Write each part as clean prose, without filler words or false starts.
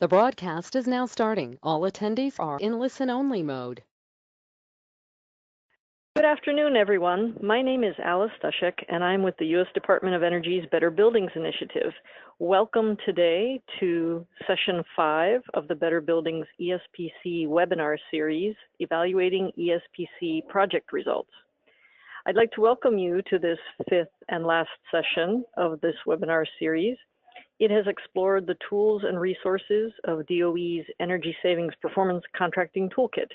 The broadcast is now starting. All attendees are in listen-only mode. Good afternoon, everyone. My name is Alice Stushek, and I'm with the U.S. Department of Energy's Better Buildings Initiative. Welcome today to Session 5 of the Better Buildings ESPC webinar series, Evaluating ESPC Project Results. I'd like to welcome you to this fifth and last session of this webinar series. It has explored the tools and resources of DOE's Energy Savings Performance Contracting Toolkit.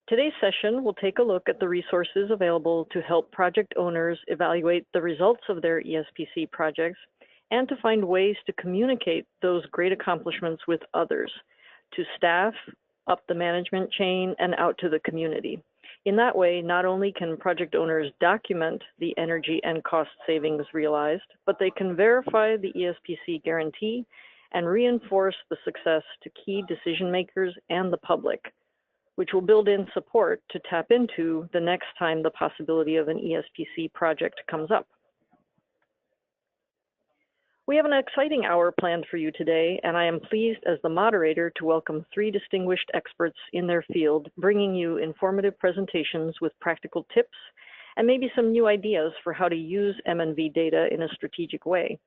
Today's session will take a look at the resources available to help project owners evaluate the results of their ESPC projects and to find ways to communicate those great accomplishments with others, to staff, up the management chain, and out to the community. In that way, not only can project owners document the energy and cost savings realized, but they can verify the ESPC guarantee and reinforce the success to key decision makers and the public, which will build in support to tap into the next time the possibility of an ESPC project comes up. We have an exciting hour planned for you today, and I am pleased as the moderator to welcome three distinguished experts in their field, bringing you informative presentations with practical tips and maybe some new ideas for how to use MMV data in a strategic way.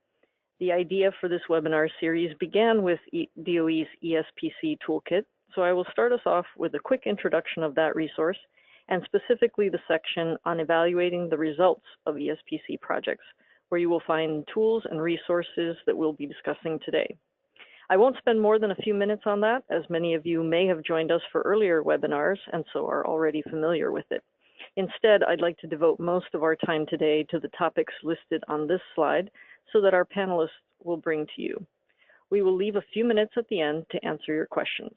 The idea for this webinar series began with DOE's ESPC Toolkit, so I will start us off with a quick introduction of that resource and specifically the section on evaluating the results of ESPC projects, where you will find tools and resources that we'll be discussing today. I won't spend more than a few minutes on that, as many of you may have joined us for earlier webinars and so are already familiar with it. Instead, I'd like to devote most of our time today to the topics listed on this slide so that our panelists will bring to you. We will leave a few minutes at the end to answer your questions.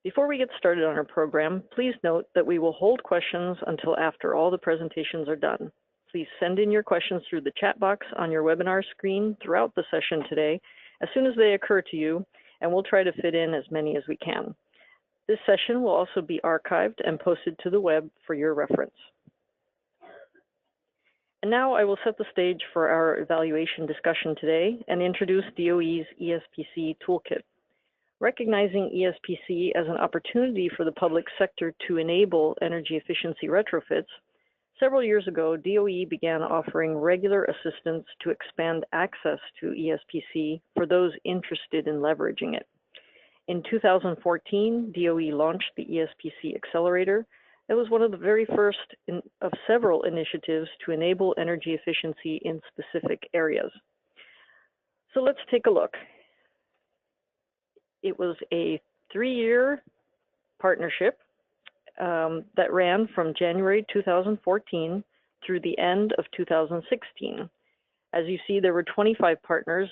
Before we get started on our program, please note that we will hold questions until after all the presentations are done. Please send in your questions through the chat box on your webinar screen throughout the session today, as soon as they occur to you, and we'll try to fit in as many as we can. This session will also be archived and posted to the web for your reference. And now I will set the stage for our evaluation discussion today and introduce DOE's ESPC Toolkit. Recognizing ESPC as an opportunity for the public sector to enable energy efficiency retrofits, several years ago, DOE began offering regular assistance to expand access to ESPC for those interested in leveraging it. In 2014, DOE launched the ESPC Accelerator. It was one of the very first of several initiatives to enable energy efficiency in specific areas. So let's take a look. It was a 3-year partnership that ran from January 2014 through the end of 2016. As you see, there were 25 partners.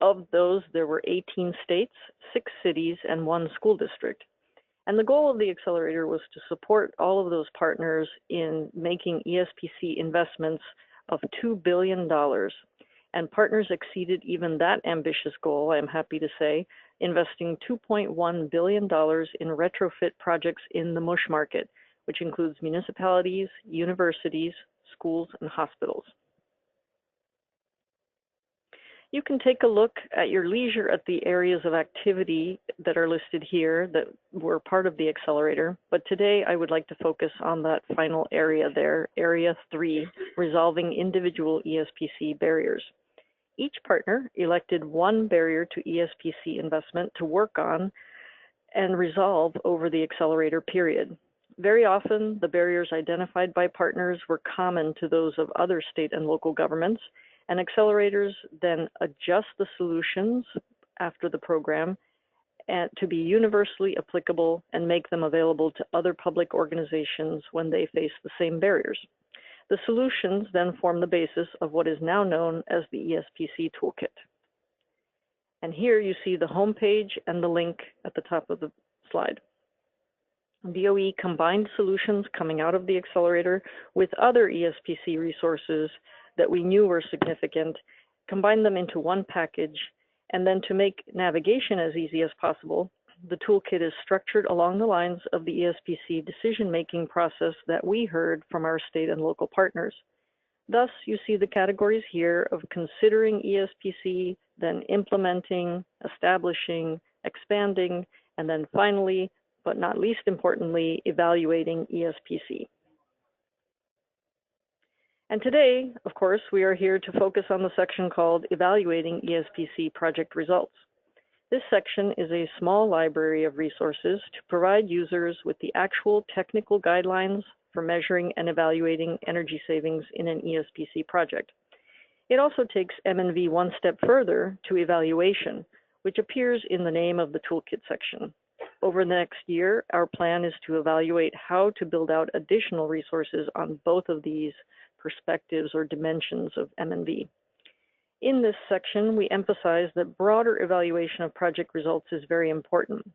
Of those, there were 18 states, 6 cities, and 1 school district. And the goal of the accelerator was to support all of those partners in making ESPC investments of $2 billion. And partners exceeded even that ambitious goal, I'm happy to say, investing $2.1 billion in retrofit projects in the MUSH market, which includes municipalities, universities, schools, and hospitals. You can take a look at your leisure at the areas of activity that are listed here that were part of the accelerator, but today I would like to focus on that final area there, Area 3, resolving individual ESPC barriers. Each partner elected one barrier to ESPC investment to work on and resolve over the accelerator period. Very often, the barriers identified by partners were common to those of other state and local governments, and accelerators then adjust the solutions after the program and to be universally applicable and make them available to other public organizations when they face the same barriers. The solutions then form the basis of what is now known as the ESPC Toolkit. And here you see the homepage and the link at the top of the slide. DOE combined solutions coming out of the accelerator with other ESPC resources that we knew were significant, combined them into one package, and then to make navigation as easy as possible, the toolkit is structured along the lines of the ESPC decision-making process that we heard from our state and local partners. Thus, you see the categories here of considering ESPC, then implementing, establishing, expanding, and then finally, but not least importantly, evaluating ESPC. And today, of course, we are here to focus on the section called Evaluating ESPC Project Results. This section is a small library of resources to provide users with the actual technical guidelines for measuring and evaluating energy savings in an ESPC project. It also takes MMV one step further to evaluation, which appears in the name of the toolkit section. Over the next year, our plan is to evaluate how to build out additional resources on both of these perspectives or dimensions of MMV. In this section, we emphasize that broader evaluation of project results is very important.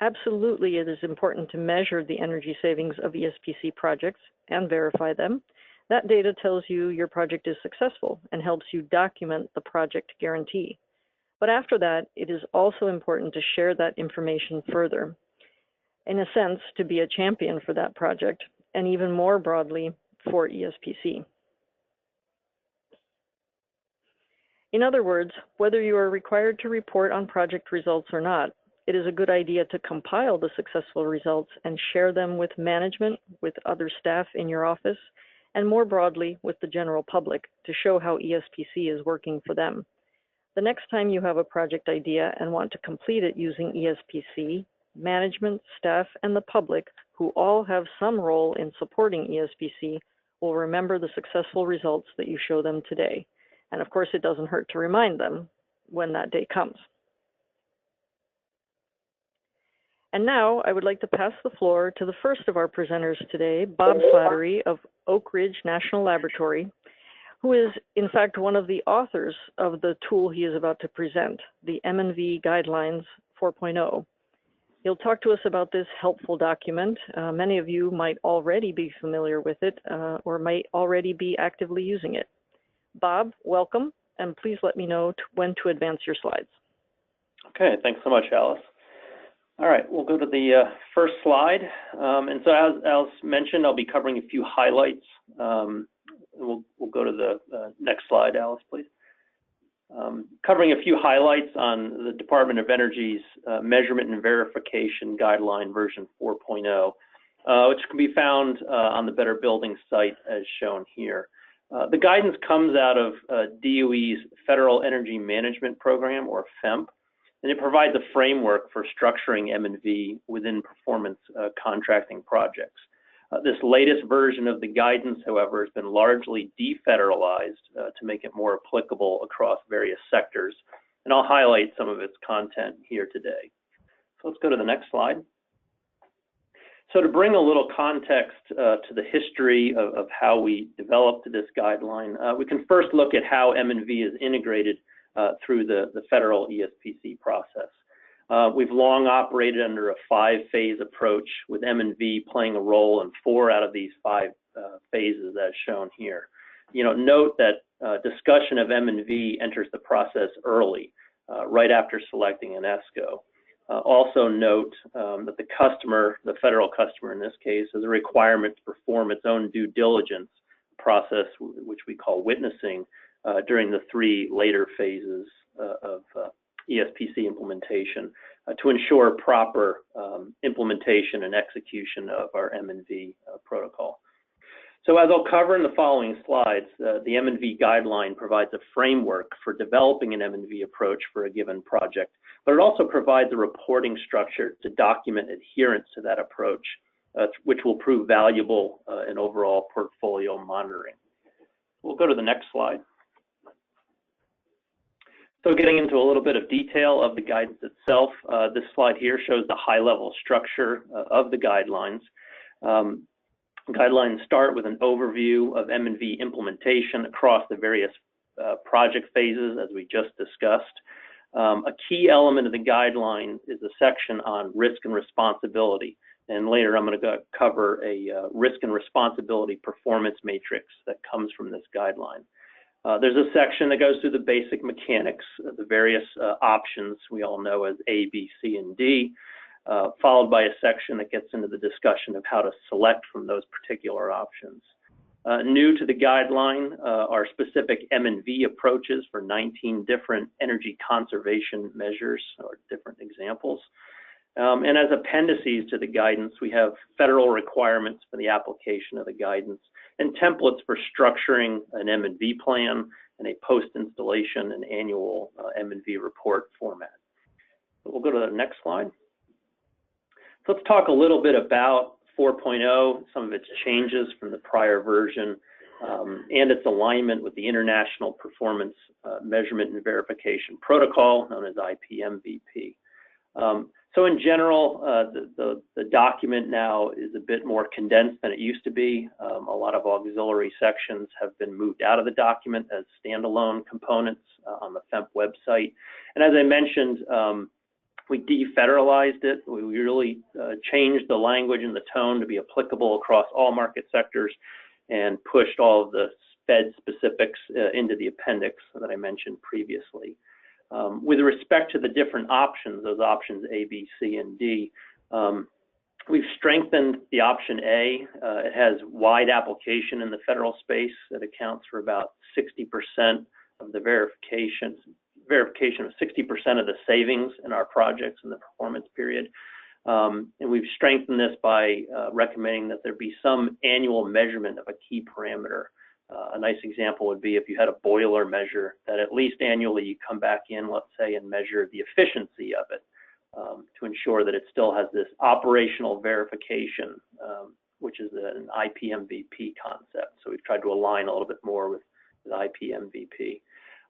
Absolutely, it is important to measure the energy savings of ESPC projects and verify them. That data tells you your project is successful and helps you document the project guarantee. But after that, it is also important to share that information further. In a sense, to be a champion for that project, and even more broadly, for ESPC. In other words, whether you are required to report on project results or not, it is a good idea to compile the successful results and share them with management, with other staff in your office, and more broadly with the general public to show how ESPC is working for them. The next time you have a project idea and want to complete it using ESPC, management, staff, and the public, who all have some role in supporting ESPC, will remember the successful results that you show them today. And of course, it doesn't hurt to remind them when that day comes. And now I would like to pass the floor to the first of our presenters today, Bob Slattery of Oak Ridge National Laboratory, who is in fact one of the authors of the tool he is about to present, the MMV Guidelines 4.0. He'll talk to us about this helpful document. Many of you might already be familiar with it or might already be actively using it. Bob, welcome, and please let me know when to advance your slides. Okay, thanks so much, Alice. All right, we'll go to the first slide. And so as Alice mentioned, I'll be covering a few highlights. We'll go to the next slide, Alice, please. Covering a few highlights on the Department of Energy's Measurement and Verification Guideline version 4.0, which can be found on the Better Building site as shown here. The guidance comes out of DOE's Federal Energy Management Program, or FEMP, and it provides a framework for structuring M&V within performance contracting projects. This latest version of the guidance, however, has been largely defederalized to make it more applicable across various sectors, and I'll highlight some of its content here today. So let's go to the next slide. So to bring a little context to the history of how we developed this guideline, we can first look at how M&V is integrated through the federal ESPC process. We've long operated under a 5-phase approach, with M&V playing a role in 4 out of these 5 phases as shown here. Note that discussion of M&V enters the process early, right after selecting an ESCO. Also note that the customer, the federal customer in this case, has a requirement to perform its own due diligence process, which we call witnessing, during the 3 later phases of ESPC implementation to ensure proper implementation and execution of our M&V protocol. So as I'll cover in the following slides, the M&V guideline provides a framework for developing an M&V approach for a given project, but it also provides a reporting structure to document adherence to that approach, which will prove valuable in overall portfolio monitoring. We'll go to the next slide. So getting into a little bit of detail of the guidance itself, this slide here shows the high-level structure of the guidelines. Guidelines start with an overview of M&V implementation across the various project phases, as we just discussed. A key element of the guideline is a section on risk and responsibility. And later I'm going to cover a risk and responsibility performance matrix that comes from this guideline. There's a section that goes through the basic mechanics of the various options we all know as A, B, C, and D, followed by a section that gets into the discussion of how to select from those particular options. New to the guideline are specific M&V approaches for 19 different energy conservation measures or different examples. And as appendices to the guidance, we have federal requirements for the application of the guidance and templates for structuring an M&V plan and a post-installation and annual M&V report format. We'll go to the next slide. So let's talk a little bit about 4.0, some of its changes from the prior version, and its alignment with the International Performance Measurement and Verification Protocol, known as IPMVP. So in general, the document now is a bit more condensed than it used to be. A lot of auxiliary sections have been moved out of the document as standalone components on the FEMP website. And as I mentioned, we defederalized it. We really changed the language and the tone to be applicable across all market sectors and pushed all of the Fed specifics into the appendix that I mentioned previously. With respect to the different options, those options A, B, C, and D, we've strengthened the option A. It has wide application in the federal space. It accounts for about 60% of the verification of 60% of the savings in our projects in the performance period. And we've strengthened this by recommending that there be some annual measurement of a key parameter. A nice example would be if you had a boiler measure, that at least annually you come back in, let's say, and measure the efficiency of it to ensure that it still has this operational verification, which is an IPMVP concept. So we've tried to align a little bit more with IPMVP.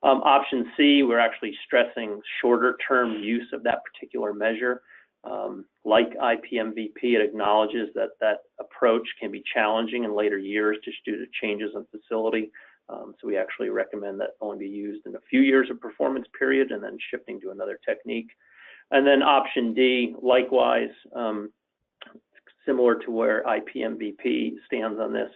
Option C, we're actually stressing shorter term use of that particular measure. Like IPMVP, it acknowledges that that approach can be challenging in later years just due to changes in facility. So we actually recommend that only be used in a few years of performance period and then shifting to another technique. And then option D, likewise, similar to where IPMVP stands on this,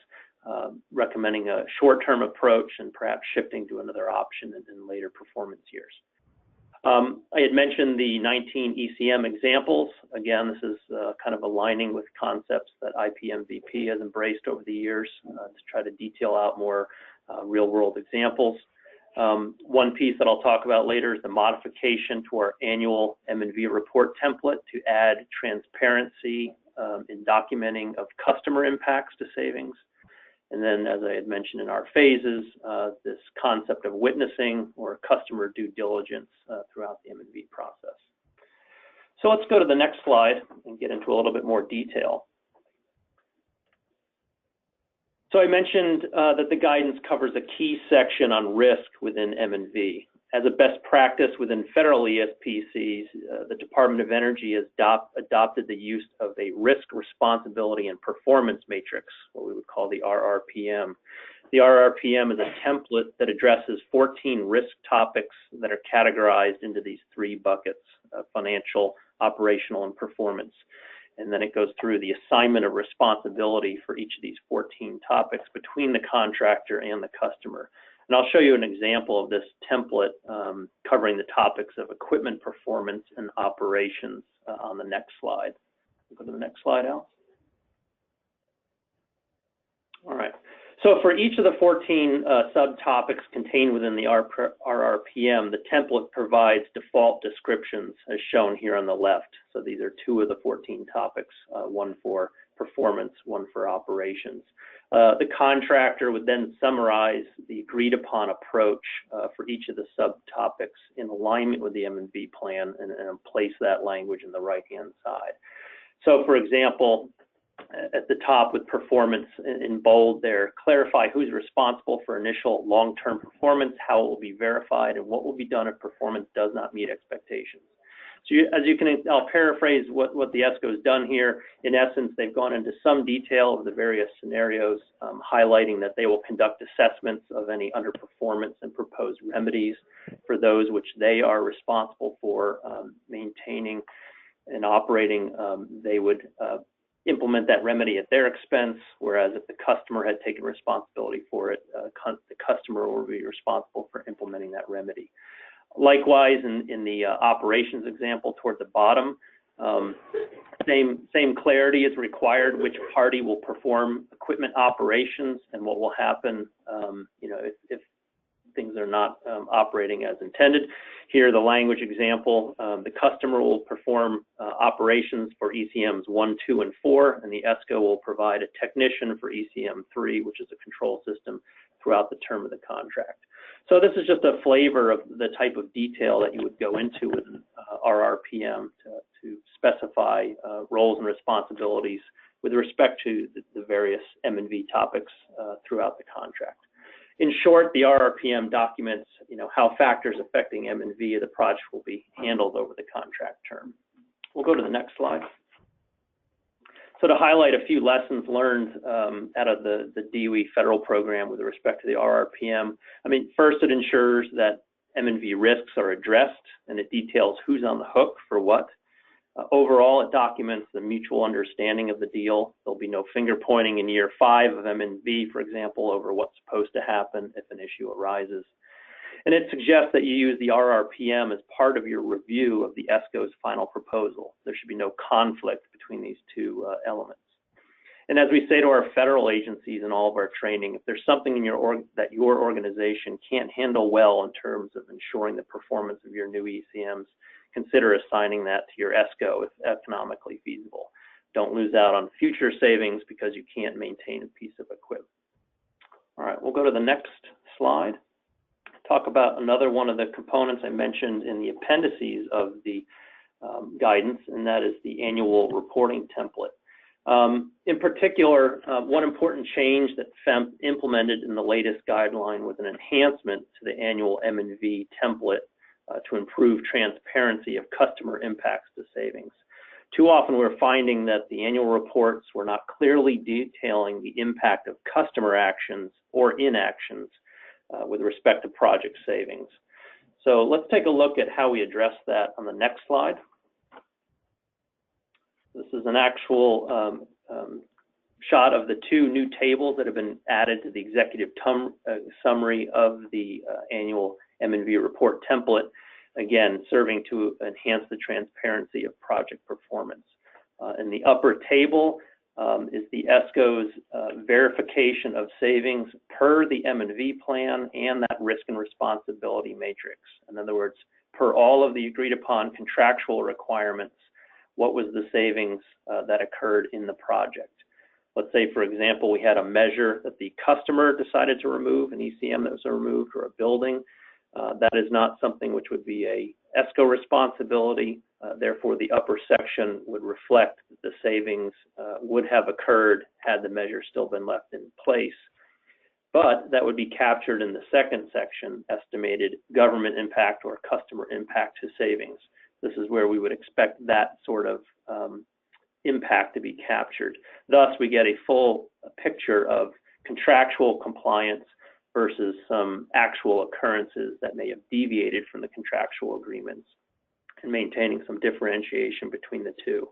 recommending a short-term approach and perhaps shifting to another option in later performance years. I had mentioned the 19 ECM examples. Again, this is kind of aligning with concepts that IPMVP has embraced over the years to try to detail out more real-world examples. One piece that I'll talk about later is the modification to our annual M&V report template to add transparency in documenting of customer impacts to savings. And then, as I had mentioned in our phases, this concept of witnessing or customer due diligence throughout the M&V process. So let's go to the next slide and get into a little bit more detail. So I mentioned that the guidance covers a key section on risk within M&V. As a best practice within federal ESPCs, the Department of Energy has adopted the use of a risk, responsibility, and performance matrix, what we would call the RRPM. The RRPM is a template that addresses 14 risk topics that are categorized into these three buckets: financial, operational, and performance. And then it goes through the assignment of responsibility for each of these 14 topics between the contractor and the customer. And I'll show you an example of this template covering the topics of equipment performance and operations on the next slide. Go to the next slide, Al. All right. So for each of the 14 subtopics contained within the RRPM, the template provides default descriptions as shown here on the left. So these are two of the 14 topics, one for performance, one for operations. The contractor would then summarize the agreed upon approach for each of the subtopics in alignment with the M&V plan and place that language in the right-hand side. So for example, at the top with performance in bold there, clarify who's responsible for initial long-term performance, how it will be verified, and what will be done if performance does not meet expectations. So I'll paraphrase what the ESCO has done here. In essence, they've gone into some detail of the various scenarios, highlighting that they will conduct assessments of any underperformance and propose remedies for those which they are responsible for maintaining and operating. They would implement that remedy at their expense, whereas if the customer had taken responsibility for it, the customer will be responsible for implementing that remedy. Likewise, in the operations example toward the bottom, Same clarity is required, which party will perform equipment operations and what will happen, if things are not operating as intended. Here, the language example, the customer will perform operations for ECMs 1, 2, and 4, and the ESCO will provide a technician for ECM 3, which is a control system, throughout the term of the contract. So this is just a flavor of the type of detail that you would go into with RRPM to specify roles and responsibilities with respect to the various M&V topics throughout the contract. In short, the RRPM documents, how factors affecting M&V of the project will be handled over the contract term. We'll go to the next slide. So to highlight a few lessons learned out of the DOE federal program with respect to the RRPM, first, it ensures that M&V risks are addressed, and it details who's on the hook for what. Overall, it documents the mutual understanding of the deal. There'll be no finger pointing in year 5 of M&V, for example, over what's supposed to happen if an issue arises. And it suggests that you use the RRPM as part of your review of the ESCO's final proposal. There should be no conflict between these two elements. And as we say to our federal agencies in all of our training, if there's something in that your organization can't handle well in terms of ensuring the performance of your new ECMs, consider assigning that to your ESCO if economically feasible. Don't lose out on future savings because you can't maintain a piece of equipment. All right, we'll go to the next slide. Talk about another one of the components I mentioned in the appendices of the guidance, and that is the annual reporting template. In particular, one important change that FEMP implemented in the latest guideline was an enhancement to the annual M&V template to improve transparency of customer impacts to savings. Too often we're finding that the annual reports were not clearly detailing the impact of customer actions or inactions with respect to project savings. So let's take a look at how we address that on the next slide. This is an actual shot of the 2 new tables that have been added to the executive summary of the annual M&V report template, again, serving to enhance the transparency of project performance. In the upper table is the ESCO's verification of savings per the M&V plan and that risk and responsibility matrix. In other words, per all of the agreed upon contractual requirements, what was the savings that occurred in the project. Let's say, for example, we had a measure that the customer decided to remove, an ECM that was removed, or a building. That is not something which would be a ESCO responsibility. Therefore, the upper section would reflect that the savings would have occurred had the measure still been left in place. But that would be captured in the second section, estimated government impact or customer impact to savings. This is where we would expect that sort of impact to be captured. Thus, we get a full picture of contractual compliance versus some actual occurrences that may have deviated from the contractual agreements, and maintaining some differentiation between the two.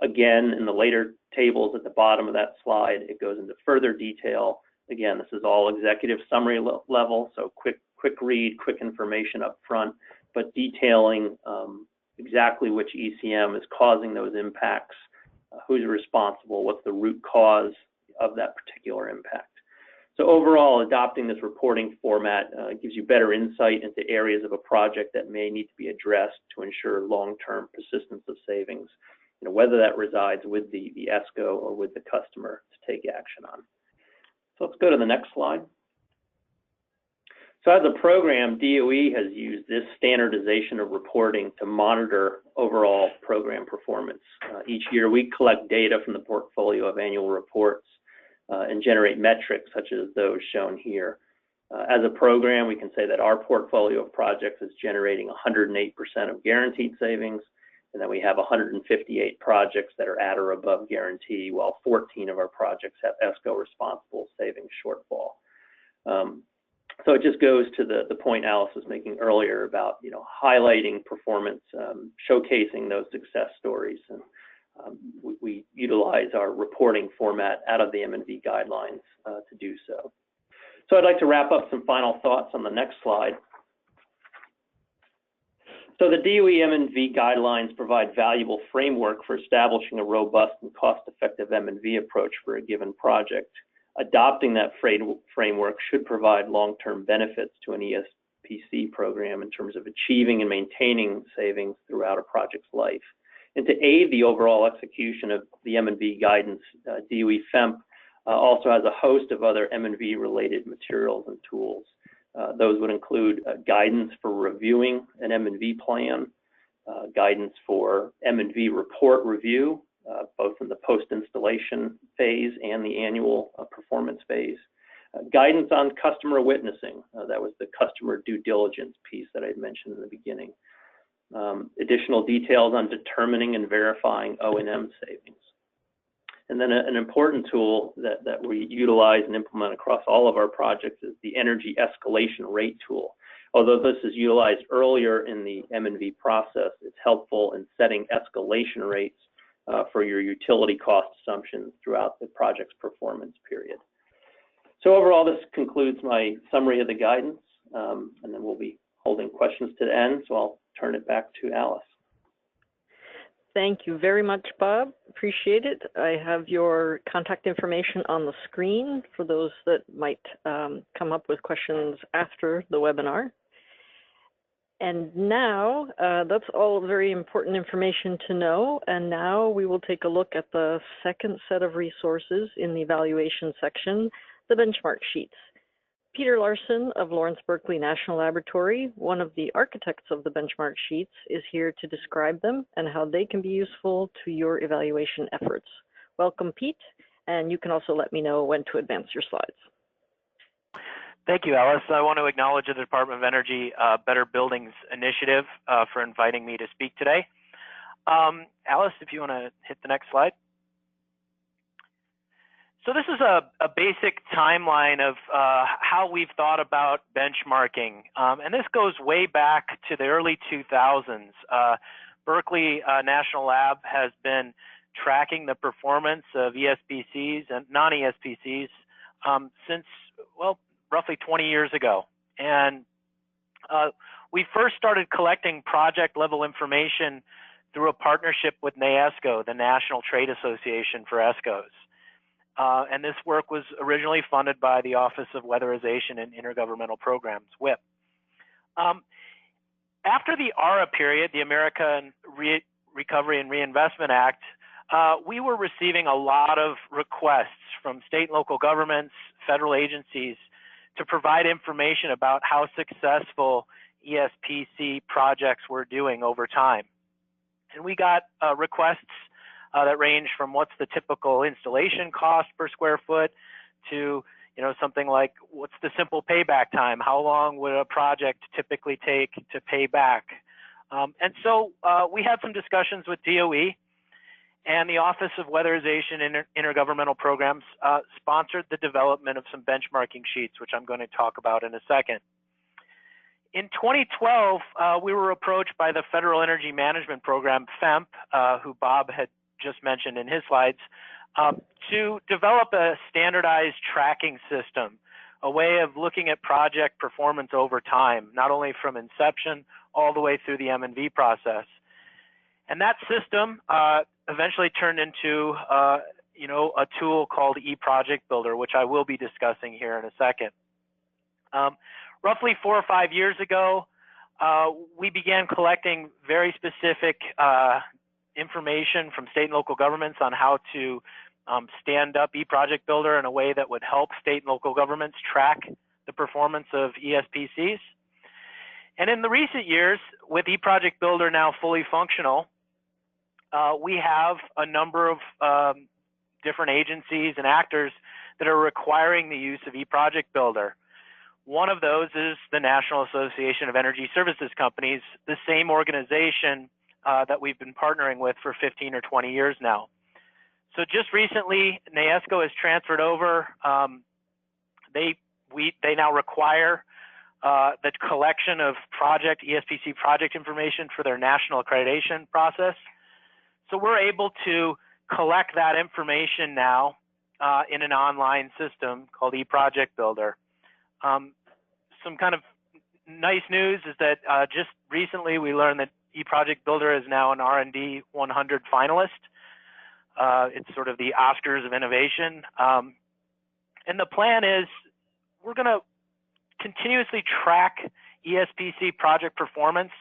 Again, in the later tables at the bottom of that slide, it goes into further detail. Again, this is all executive summary level, so quick read, quick information up front, but detailing exactly which ECM is causing those impacts, who's responsible, what's the root cause of that particular impact. So overall, adopting this reporting format gives you better insight into areas of a project that may need to be addressed to ensure long-term persistence of savings, whether that resides with the ESCO or with the customer to take action on. So let's go to the next slide. So as a program, DOE has used this standardization of reporting to monitor overall program performance. Each year, we collect data from the portfolio of annual reports and generate metrics such as those shown here. As a program, we can say that our portfolio of projects is generating 108% of guaranteed savings, and that we have 158 projects that are at or above guarantee, while 14 of our projects have ESCO responsible savings shortfall. So it just goes to the point Alice was making earlier about highlighting performance, showcasing those success stories, and we utilize our reporting format out of the MMV Guidelines to do so. So I'd like to wrap up some final thoughts on the next slide. So the DOE MMV guidelines provide valuable framework for establishing a robust and cost-effective MMV approach for a given project. Adopting that framework should provide long-term benefits to an ESPC program in terms of achieving and maintaining savings throughout a project's life. And to aid the overall execution of the MMV guidance, DOE FEMP also has a host of other MMV-related materials and tools. Those would include guidance for reviewing an MMV plan, guidance for MMV report review, both in the post-installation phase and the annual performance phase, guidance on customer witnessing, that was the customer due diligence piece that I had mentioned in the beginning, additional details on determining and verifying O&M savings. And then an important tool that we utilize and implement across all of our projects is the energy escalation rate tool. Although this is utilized earlier in the MMV process, it's helpful in setting escalation rates for your utility cost assumptions throughout the project's performance period. So overall, this concludes my summary of the guidance, and then we'll be holding questions to the end, so I'll turn it back to Alice. Thank you very much, Bob. Appreciate it. I have your contact information on the screen for those that might come up with questions after the webinar. And now, that's all very important information to know. And now we will take a look at the second set of resources in the evaluation section, the benchmark sheets. Peter Larson of Lawrence Berkeley National Laboratory, one of the architects of the benchmark sheets, is here to describe them and how they can be useful to your evaluation efforts. Welcome, Pete, and you can also let me know when to advance your slides. Thank you, Alice. I want to acknowledge the Department of Energy Better Buildings Initiative for inviting me to speak today. Alice, if you want to hit the next slide. So this is a basic timeline of how we've thought about benchmarking. And this goes way back to the early 2000s. Berkeley National Lab has been tracking the performance of ESPCs and non-ESPCs since, well, roughly 20 years ago. And we first started collecting project level information through a partnership with NAESCO, the National Trade Association for ESCOs. And this work was originally funded by the Office of Weatherization and Intergovernmental Programs, WIP. After the ARRA period, the American Recovery and Reinvestment Act, we were receiving a lot of requests from state and local governments, federal agencies, to provide information about how successful ESPC projects were doing over time. And we got requests that range from what's the typical installation cost per square foot to, something like what's the simple payback time? How long would a project typically take to pay back? And so we had some discussions with DOE, and the Office of Weatherization and Intergovernmental Programs sponsored the development of some benchmarking sheets, which I'm going to talk about in a second. In 2012, we were approached by the Federal Energy Management Program, FEMP, who Bob had just mentioned in his slides, to develop a standardized tracking system, a way of looking at project performance over time, not only from inception all the way through the M&V process. And that system eventually turned into a tool called eProject Builder, which I will be discussing here in a second. Roughly 4 or 5 years ago, we began collecting very specific information from state and local governments on how to stand up eProject Builder in a way that would help state and local governments track the performance of ESPCs. And in the recent years, with eProject Builder now fully functional, we have a number of different agencies and actors that are requiring the use of eProject Builder. One of those is the National Association of Energy Services Companies, the same organization that we've been partnering with for 15 or 20 years now. So just recently, NAESCO has transferred over. They now require the collection of ESPC project information for their national accreditation process. So we're able to collect that information now in an online system called eProject Builder. Some kind of nice news is that just recently we learned that eProject Builder is now an R&D 100 finalist. It's sort of the Oscars of innovation. And the plan is we're going to continuously track ESPC project performance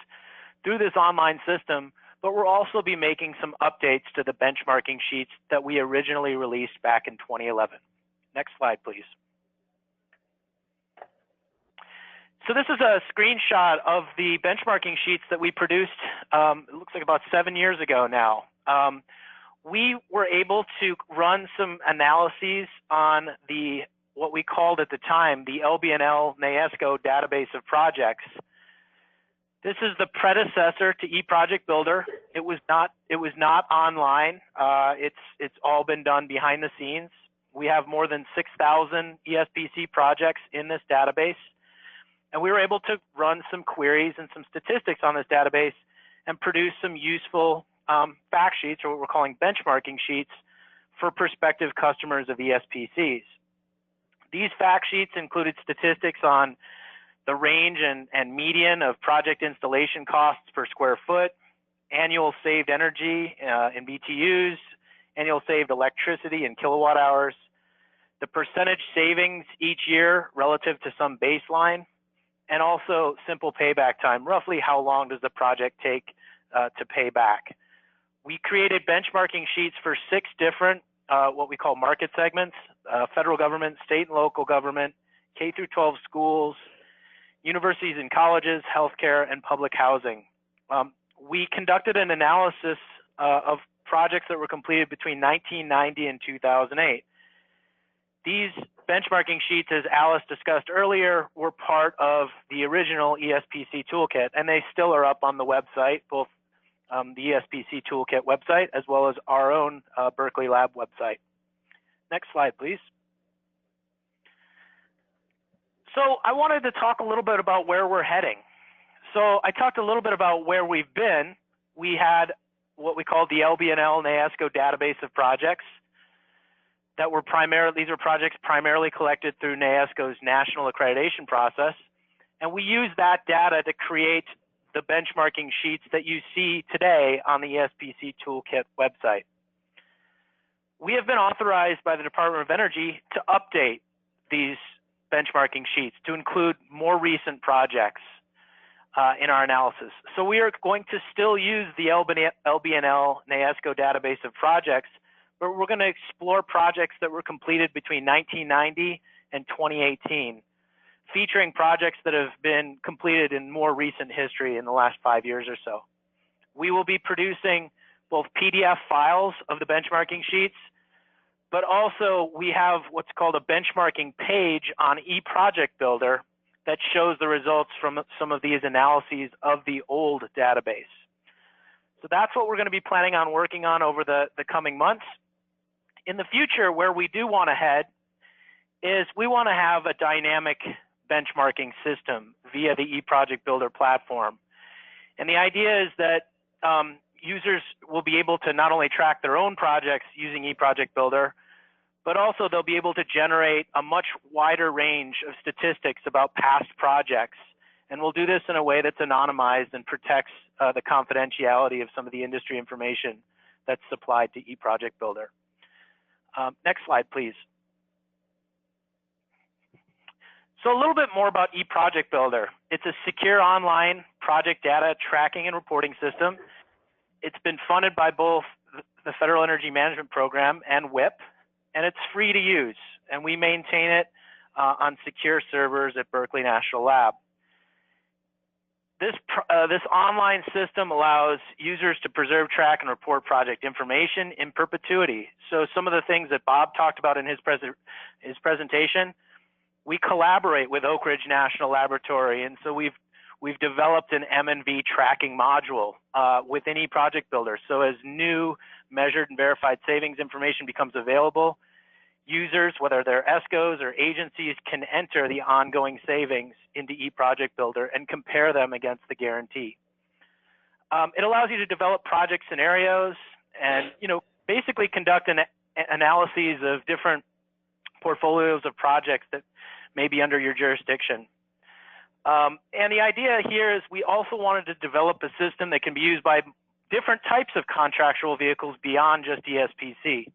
through this online system, but we'll also be making some updates to the benchmarking sheets that we originally released back in 2011. Next slide, please. So this is a screenshot of the benchmarking sheets that we produced, it looks like about 7 years ago now. We were able to run some analyses on what we called at the time the LBNL NAESCO database of projects. This is the predecessor to eProject Builder. It was not online. It's all been done behind the scenes. We have more than 6,000 ESPC projects in this database. And we were able to run some queries and some statistics on this database and produce some useful fact sheets, or what we're calling benchmarking sheets, for prospective customers of ESPCs. These fact sheets included statistics on the range and median of project installation costs per square foot, annual saved energy in BTUs, annual saved electricity in kilowatt hours, the percentage savings each year relative to some baseline, and also simple payback time. Roughly how long does the project take to pay back? We created benchmarking sheets for 6 different what we call market segments: federal government, state and local government, K through 12 schools, universities and colleges, healthcare, and public housing. We conducted an analysis of projects that were completed between 1990 and 2008. These benchmarking sheets, as Alice discussed earlier, were part of the original ESPC Toolkit, and they still are up on the website, both the ESPC Toolkit website as well as our own Berkeley Lab website. Next slide, please. So I wanted to talk a little bit about where we're heading. So I talked a little bit about where we've been. We had what we called the LBNL NAESCO database of projects that were these were projects primarily collected through NAESCO's national accreditation process. And we used that data to create the benchmarking sheets that you see today on the ESPC Toolkit website. We have been authorized by the Department of Energy to update these benchmarking sheets to include more recent projects in our analysis. So we are going to still use the LBNL NAESCO database of projects, but we're going to explore projects that were completed between 1990 and 2018, featuring projects that have been completed in more recent history in the last 5 years or so. We will be producing both PDF files of the benchmarking sheets, but also we have what's called a benchmarking page on eProject Builder that shows the results from some of these analyses of the old database. So that's what we're going to be planning on working on over the coming months. In the future, where we do want to head is we want to have a dynamic benchmarking system via the eProject Builder platform. And the idea is that users will be able to not only track their own projects using eProject Builder, but also they'll be able to generate a much wider range of statistics about past projects. And we'll do this in a way that's anonymized and protects the confidentiality of some of the industry information that's supplied to eProject Builder. Next slide, please. So a little bit more about eProject Builder. It's a secure online project data tracking and reporting system. It's been funded by both the Federal Energy Management Program and WIP, and it's free to use. And we maintain it on secure servers at Berkeley National Lab. This online system allows users to preserve, track, and report project information in perpetuity. So some of the things that Bob talked about in his presentation, we collaborate with Oak Ridge National Laboratory, and so we've developed an MMV tracking module within eProject Builder. So as new measured and verified savings information becomes available, users, whether they're ESCOs or agencies, can enter the ongoing savings into eProject Builder and compare them against the guarantee. It allows you to develop project scenarios and, basically conduct analyses of different portfolios of projects that may be under your jurisdiction. And the idea here is we also wanted to develop a system that can be used by different types of contractual vehicles beyond just ESPC.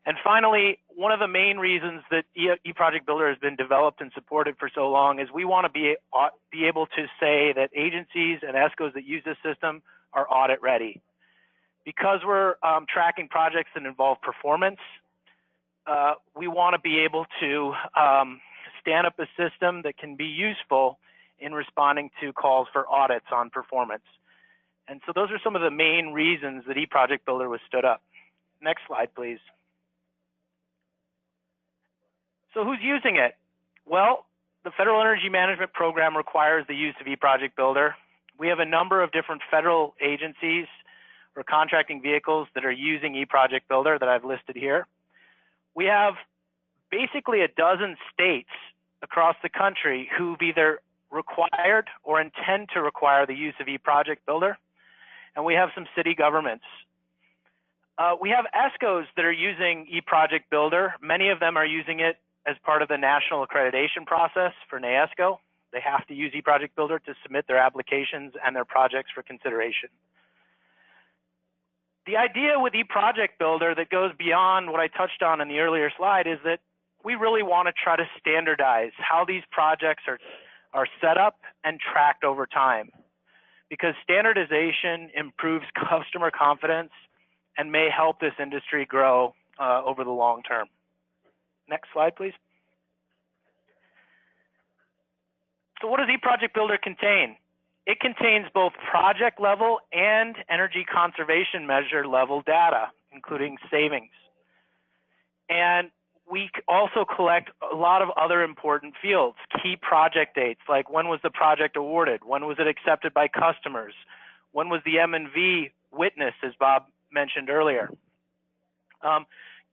And finally, one of the main reasons that eProject Builder has been developed and supported for so long is we want to be able to say that agencies and ESCOs that use this system are audit ready. Because we're tracking projects that involve performance, we want to be able to stand up a system that can be useful in responding to calls for audits on performance. And so those are some of the main reasons that eProject Builder was stood up. Next slide, please. So who's using it? Well, the Federal Energy Management Program requires the use of eProject Builder. We have a number of different federal agencies or contracting vehicles that are using eProject Builder that I've listed here. We have basically a dozen states across the country who've either required or intend to require the use of eProject Builder, and we have some city governments. We have ESCOs that are using eProject Builder. Many of them are using it as part of the national accreditation process for NAESCO. They have to use eProject Builder to submit their applications and their projects for consideration. The idea with eProject Builder that goes beyond what I touched on in the earlier slide is that we really want to try to standardize how these projects are set up and tracked over time, because standardization improves customer confidence and may help this industry grow over the long term. Next slide, please. So what does eProject Builder contain? It contains both project level and energy conservation measure level data, including savings. And we also collect a lot of other important fields, key project dates, like when was the project awarded, when was it accepted by customers, when was the MMV witnessed, as Bob mentioned earlier.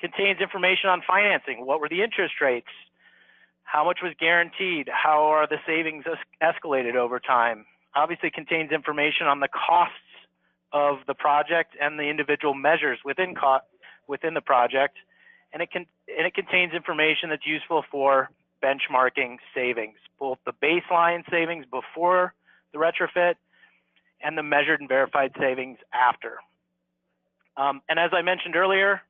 Contains information on financing, what were the interest rates, how much was guaranteed, how are the savings escalated over time. Obviously contains information on the costs of the project and the individual measures within the project, and it contains information that's useful for benchmarking savings, both the baseline savings before the retrofit and the measured and verified savings after. And as I mentioned earlier,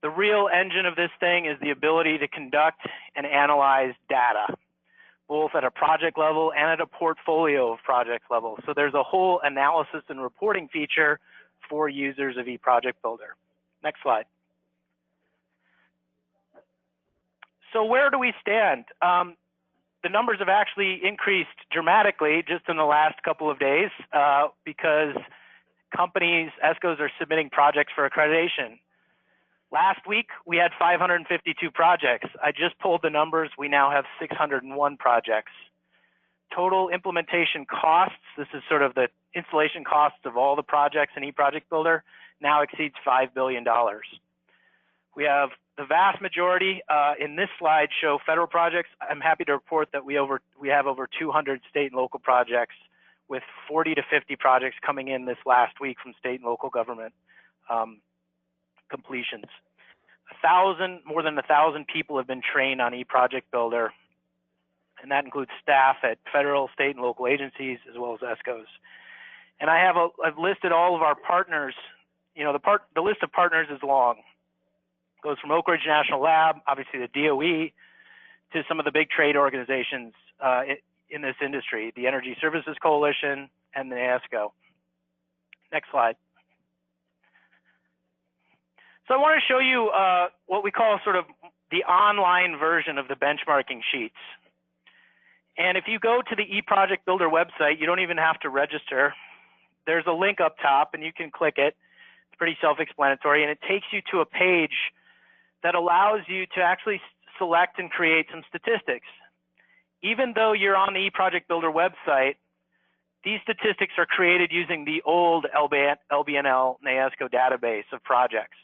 the real engine of this thing is the ability to conduct and analyze data, both at a project level and at a portfolio of project level. So there's a whole analysis and reporting feature for users of eProject Builder. Next slide. So where do we stand? The numbers have actually increased dramatically just in the last couple of days because companies, ESCOs, are submitting projects for accreditation. Last week, we had 552 projects. I just pulled the numbers. We now have 601 projects. Total implementation costs, this is sort of the installation costs of all the projects in eProject Builder, now exceeds $5 billion. We have the vast majority in this slide show federal projects. I'm happy to report that we have over 200 state and local projects, with 40 to 50 projects coming in this last week from state and local government completions. More than 1,000 people have been trained on eProject Builder, and that includes staff at federal, state, and local agencies, as well as ESCOs. And I've listed all of our partners. You know, the list of partners is long. It goes from Oak Ridge National Lab, obviously the DOE, to some of the big trade organizations in this industry, the Energy Services Coalition and the ESCO. Next slide. So I want to show you what we call sort of the online version of the benchmarking sheets. And if you go to the eProject Builder website, you don't even have to register. There's a link up top, and you can click it. It's pretty self-explanatory, and it takes you to a page that allows you to actually select and create some statistics. Even though you're on the eProject Builder website, these statistics are created using the old LBNL NAESCO database of projects.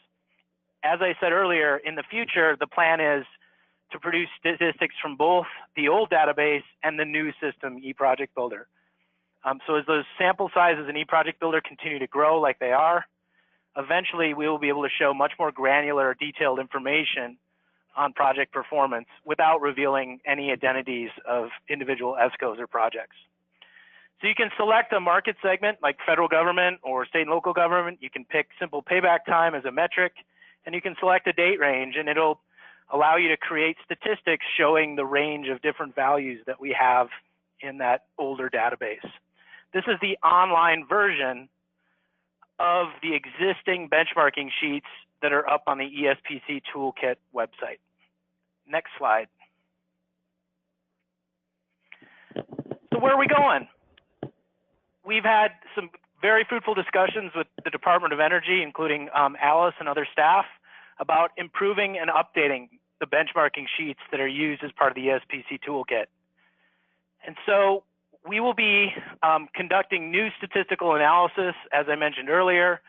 As I said earlier, in the future, the plan is to produce statistics from both the old database and the new system, eProject Builder. So as those sample sizes in eProject Builder continue to grow like they are, eventually we will be able to show much more granular, detailed information on project performance without revealing any identities of individual ESCOs or projects. So you can select a market segment like federal government or state and local government. You can pick simple payback time as a metric, and you can select a date range, and it'll allow you to create statistics showing the range of different values that we have in that older database. This is the online version of the existing benchmarking sheets that are up on the ESPC Toolkit website. Next slide. So where are we going? We've had some very fruitful discussions with the Department of Energy, including Alice and other staff, about improving and updating the benchmarking sheets that are used as part of the ESPC Toolkit. And so we will be conducting new statistical analysis, as I mentioned earlier,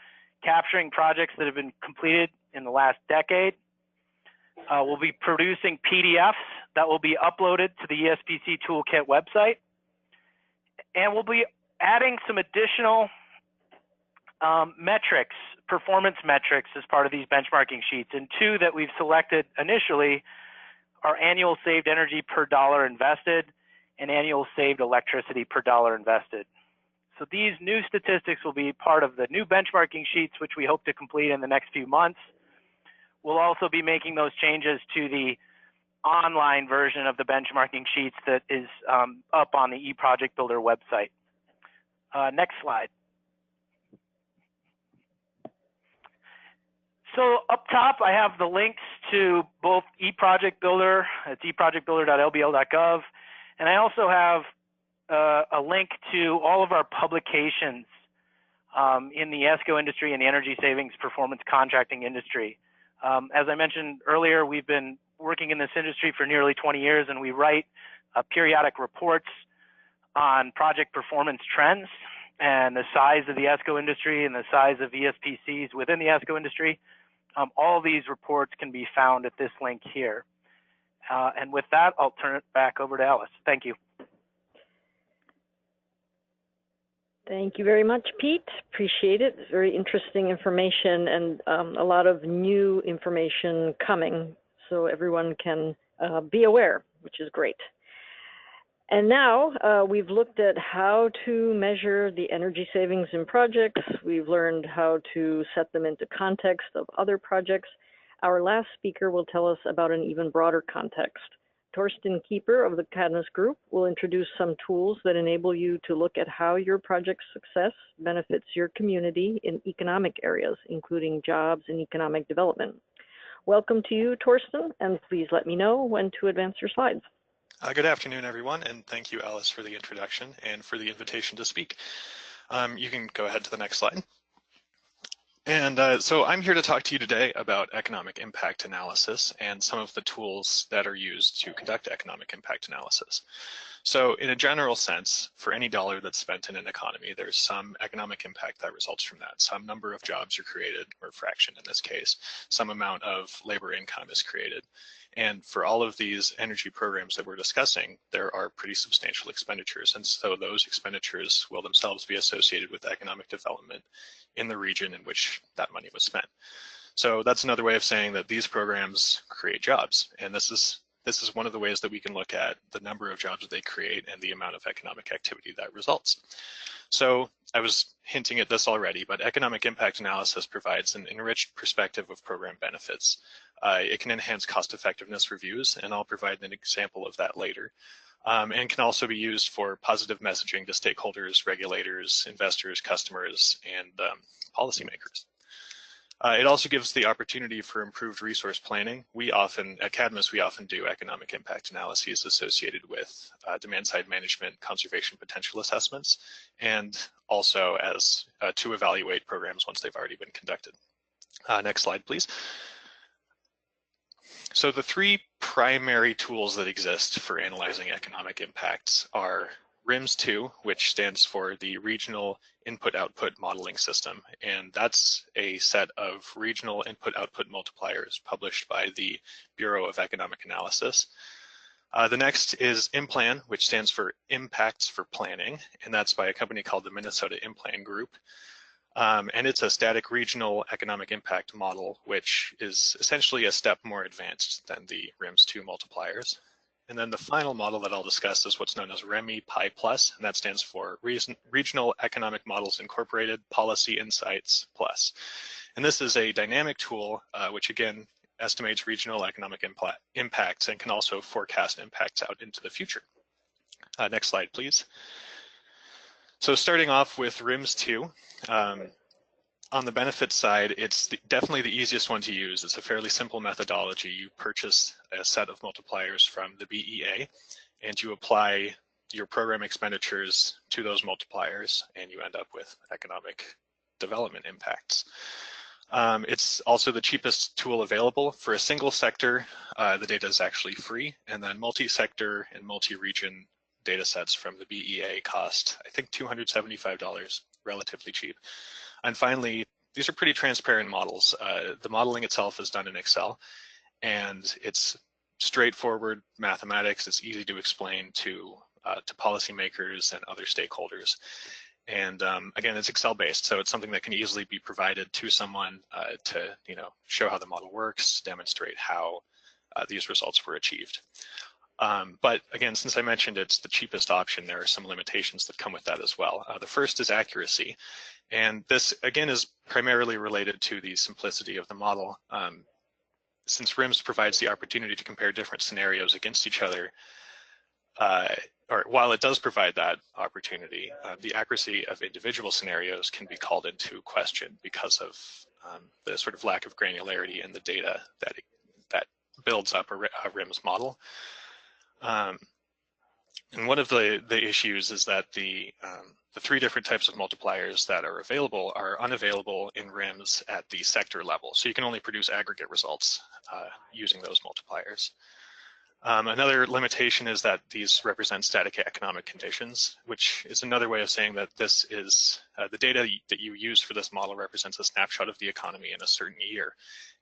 capturing projects that have been completed in the last decade. We'll be producing PDFs that will be uploaded to the ESPC Toolkit website. And we'll be adding some additional metrics, performance metrics, as part of these benchmarking sheets. And two that we've selected initially are annual saved energy per dollar invested and annual saved electricity per dollar invested. So these new statistics will be part of the new benchmarking sheets, which we hope to complete in the next few months. We'll also be making those changes to the online version of the benchmarking sheets that is up on the eProject Builder website. Next slide. So up top, I have the links to both eProject Builder, it's eprojectbuilder.lbl.gov, and I also have a link to all of our publications in the ESCO industry and the energy savings performance contracting industry. As I mentioned earlier, we've been working in this industry for nearly 20 years, and we write periodic reports on project performance trends and the size of the ESCO industry and the size of ESPCs within the ESCO industry. All of these reports can be found at this link here. And with that, I'll turn it back over to Alice. Thank you. Thank you very much, Pete. Appreciate it. Very interesting information and a lot of new information coming, so everyone can be aware, which is great. And now we've looked at how to measure the energy savings in projects. We've learned how to set them into context of other projects. Our last speaker will tell us about an even broader context. Torsten Keeper of the Cadmus Group will introduce some tools that enable you to look at how your project's success benefits your community in economic areas, including jobs and economic development. Welcome to you, Torsten, and please let me know when to advance your slides. Good afternoon, everyone, and thank you, Alice, for the introduction and for the invitation to speak. You can go ahead to the next slide. And so I'm here to talk to you today about economic impact analysis and some of the tools that are used to conduct economic impact analysis. So in a general sense, for any dollar that's spent in an economy, there's some economic impact that results from that. Some number of jobs are created, or fraction in this case. Some amount of labor income is created. And for all of these energy programs that we're discussing, there are pretty substantial expenditures. And so those expenditures will themselves be associated with economic development in the region in which that money was spent. So that's another way of saying that these programs create jobs. And this is one of the ways that we can look at the number of jobs that they create and the amount of economic activity that results. So I was hinting at this already, but economic impact analysis provides an enriched perspective of program benefits. It can enhance cost effectiveness reviews, and I'll provide an example of that later. And can also be used for positive messaging to stakeholders, regulators, investors, customers, and policymakers. It also gives the opportunity for improved resource planning. At Cadmus, we often do economic impact analyses associated with demand side management, conservation potential assessments, and also as to evaluate programs once they've already been conducted. Next slide, please. So the three primary tools that exist for analyzing economic impacts are RIMS-2, which stands for the Regional Input-Output Modeling System, and that's a set of regional input-output multipliers published by the Bureau of Economic Analysis. The next is Inplan, which stands for Impacts for Planning, and that's by a company called the Minnesota Inplan Group. And it's a static regional economic impact model, which is essentially a step more advanced than the RIMS2 multipliers. And then the final model that I'll discuss is what's known as Remy Pi Plus, and that stands for Regional Economic Models Incorporated Policy Insights Plus. And this is a dynamic tool, which again estimates regional economic impacts and can also forecast impacts out into the future. Next slide, please. So starting off with RIMS2, on the benefits side, it's definitely the easiest one to use. It's a fairly simple methodology. You purchase a set of multipliers from the BEA, and you apply your program expenditures to those multipliers, and you end up with economic development impacts. It's also the cheapest tool available. For a single sector, the data is actually free, and then multi-sector and multi-region data sets from the BEA cost, I think, $275, relatively cheap. And finally, these are pretty transparent models. The modeling itself is done in Excel, and it's straightforward mathematics. It's easy to explain to policymakers and other stakeholders. And again, it's Excel-based, so it's something that can easily be provided to someone to show how the model works, demonstrate how these results were achieved. But again, since I mentioned it's the cheapest option, there are some limitations that come with that as well. The first is accuracy. And this, again, is primarily related to the simplicity of the model. Since RIMS provides the opportunity to compare different scenarios against each other, or while it does provide that opportunity, the accuracy of individual scenarios can be called into question because of the sort of lack of granularity in the data that builds up a RIMS model. And one of the issues is that the three different types of multipliers that are available are unavailable in RIMS at the sector level. So you can only produce aggregate results using those multipliers. Another limitation is that these represent static economic conditions, which is another way of saying that this is the data that you use for this model represents a snapshot of the economy in a certain year.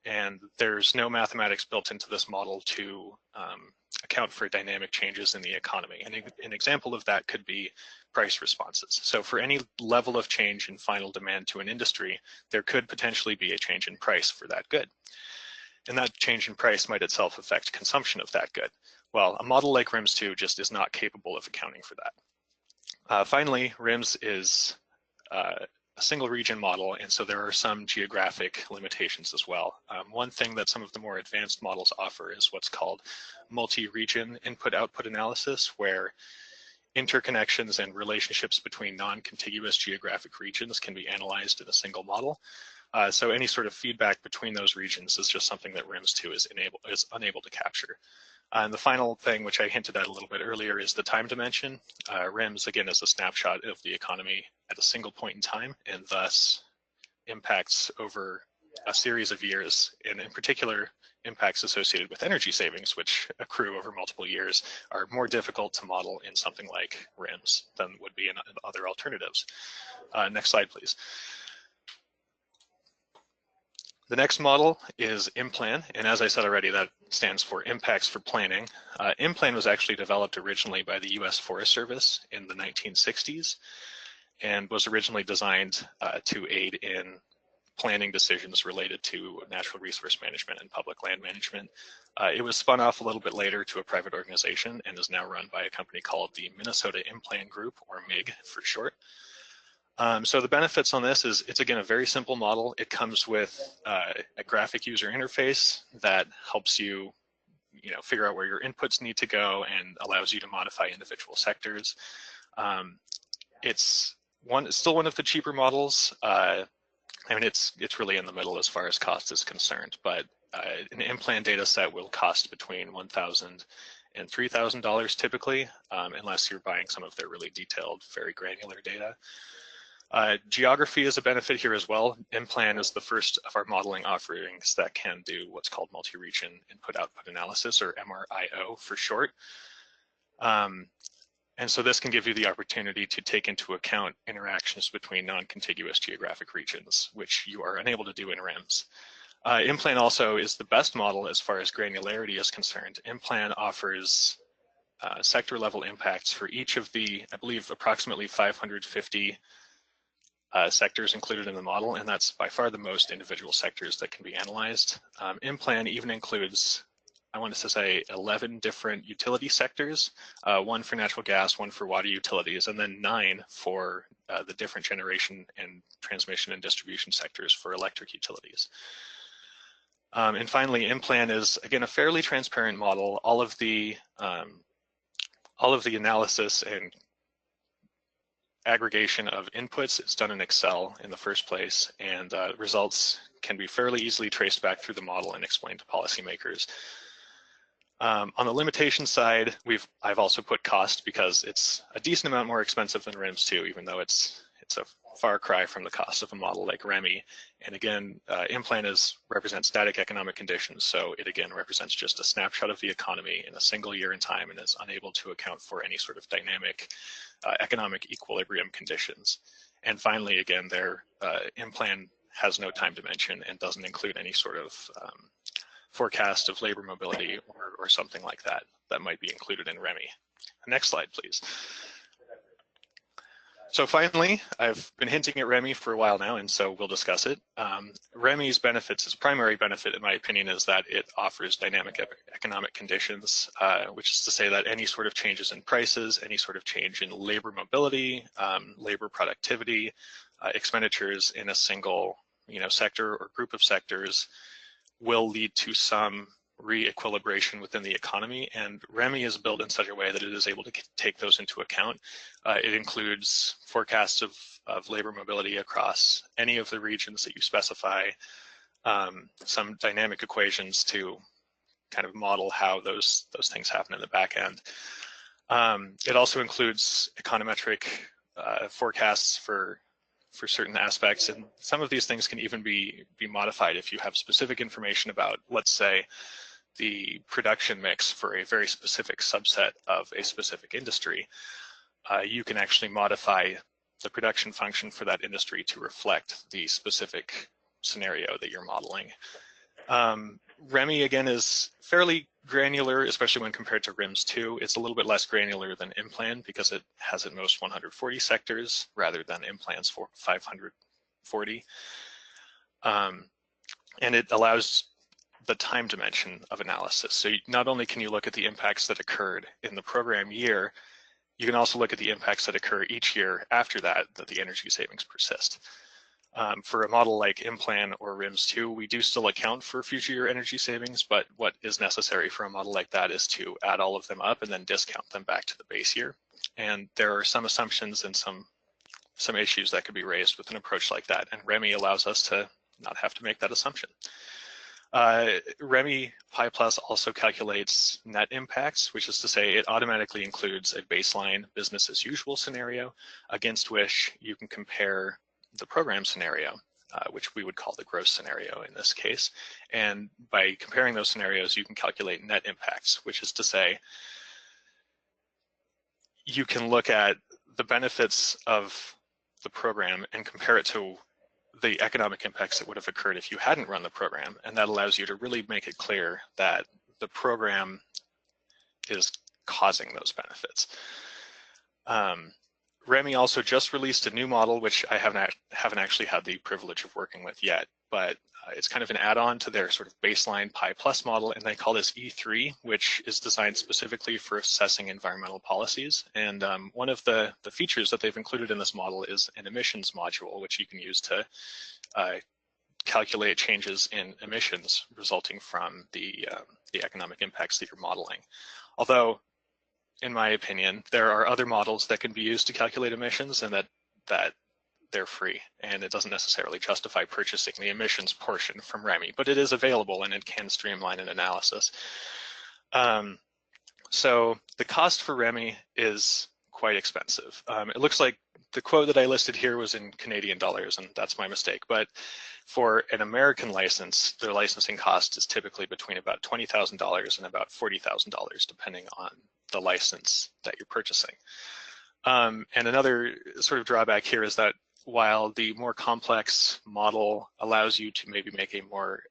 And there's no mathematics built into this model to account for dynamic changes in the economy. And an example of that could be price responses. So for any level of change in final demand to an industry, there could potentially be a change in price for that good. And that change in price might itself affect consumption of that good. Well, a model like RIMS2 just is not capable of accounting for that. Finally, RIMS is a single region model, and so there are some geographic limitations as well. One thing that some of the more advanced models offer is what's called multi-region input-output analysis, where interconnections and relationships between non-contiguous geographic regions can be analyzed in a single model. So any sort of feedback between those regions is just something that RIMS2 is unable to capture. And the final thing, which I hinted at a little bit earlier, is the time dimension. RIMS, again, is a snapshot of the economy at a single point in time, and thus impacts over a series of years, and in particular, impacts associated with energy savings, which accrue over multiple years, are more difficult to model in something like RIMS than would be in other alternatives. Next slide, please. The next model is Inplan, and as I said already, that stands for Impacts for Planning. Inplan was actually developed originally by the US Forest Service in the 1960s and was originally designed to aid in planning decisions related to natural resource management and public land management. It was spun off a little bit later to a private organization and is now run by a company called the Minnesota Inplan Group, or MIG for short. So the benefits on this is it's, again, a very simple model. It comes with a graphic user interface that helps you, figure out where your inputs need to go and allows you to modify individual sectors. It's still one of the cheaper models. I mean, it's really in the middle as far as cost is concerned, but an Inplan data set will cost between $1,000 and $3,000 typically, unless you're buying some of their really detailed, very granular data. Geography is a benefit here as well. Inplan is the first of our modeling offerings that can do what's called multi-region input-output analysis, or MRIO for short. And so this can give you the opportunity to take into account interactions between non-contiguous geographic regions, which you are unable to do in RIMS. Inplan also is the best model as far as granularity is concerned. Inplan offers sector level impacts for each of the, I believe, approximately 550 sectors included in the model, and that's by far the most individual sectors that can be analyzed. Inplan even includes, I want to say, 11 different utility sectors, one for natural gas, one for water utilities, and then 9 for the different generation and transmission and distribution sectors for electric utilities. And finally, Inplan is, again, a fairly transparent model. All of the analysis and aggregation of inputs is done in Excel in the first place, and results can be fairly easily traced back through the model and explained to policymakers. On the limitation side, I've also put cost because it's a decent amount more expensive than RIMS 2, even though it's a far cry from the cost of a model like Remy. And again, Inplan represents static economic conditions, so it again represents just a snapshot of the economy in a single year in time and is unable to account for any sort of dynamic economic equilibrium conditions. And finally, again, their Inplan has no time dimension and doesn't include any sort of forecast of labor mobility or something like that that might be included in Remy. Next slide, please. So finally, I've been hinting at Remy for a while now, and so we'll discuss it. Remy's benefits, its primary benefit, in my opinion, is that it offers dynamic economic conditions, which is to say that any sort of changes in prices, any sort of change in labor mobility, labor productivity, expenditures in a single sector or group of sectors will lead to some re-equilibration within the economy, and Remy is built in such a way that it is able to take those into account. It includes forecasts of labor mobility across any of the regions that you specify, some dynamic equations to kind of model how those things happen in the back end. It also includes econometric forecasts for certain aspects, and some of these things can even be modified if you have specific information about, let's say, the production mix for a very specific subset of a specific industry. You can actually modify the production function for that industry to reflect the specific scenario that you're modeling. Remy, again, is fairly granular, especially when compared to RIMS 2. It's a little bit less granular than Inplan because it has at most 140 sectors rather than Inplan's 540. And it allows the time dimension of analysis. So not only can you look at the impacts that occurred in the program year, you can also look at the impacts that occur each year after that the energy savings persist. For a model like Inplan or RIMS 2, we do still account for future year energy savings, but what is necessary for a model like that is to add all of them up and then discount them back to the base year. And there are some assumptions and some issues that could be raised with an approach like that, and Remy allows us to not have to make that assumption. Remy Pi Plus also calculates net impacts, which is to say it automatically includes a baseline business as usual scenario against which you can compare the program scenario, which we would call the gross scenario in this case. And by comparing those scenarios, you can calculate net impacts, which is to say you can look at the benefits of the program and compare it to the economic impacts that would have occurred if you hadn't run the program. And that allows you to really make it clear that the program is causing those benefits. Remy also just released a new model, which I haven't actually had the privilege of working with yet, but it's kind of an add-on to their sort of baseline Pi Plus model, and they call this E3, which is designed specifically for assessing environmental policies. And one of the features that they've included in this model is an emissions module, which you can use to calculate changes in emissions resulting from the economic impacts that you're modeling. Although, in my opinion, there are other models that can be used to calculate emissions, and that they're free, and it doesn't necessarily justify purchasing the emissions portion from Remy, but it is available and it can streamline an analysis. So the cost for Remy is quite expensive. It looks like the quote that I listed here was in Canadian dollars, and that's my mistake, but for an American license, their licensing cost is typically between about $20,000 and about $40,000, depending on the license that you're purchasing. And another sort of drawback here is that while the more complex model allows you to maybe make a more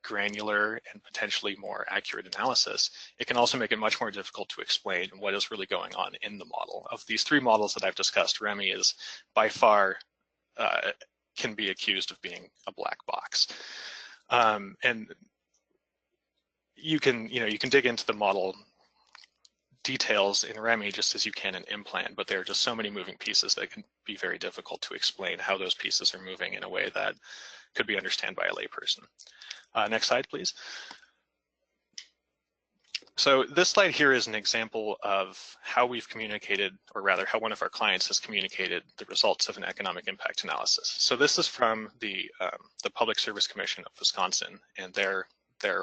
granular and potentially more accurate analysis, it can also make it much more difficult to explain what is really going on in the model. Of these three models that I've discussed, Remy is by far can be accused of being a black box. And you can dig into the model details in Remy just as you can in Inplan, but there are just so many moving pieces that can be very difficult to explain how those pieces are moving in a way that could be understood by a layperson. Next slide, please. So this slide here is an example of how we've communicated, or rather how one of our clients has communicated the results of an economic impact analysis. So this is from the Public Service Commission of Wisconsin, and their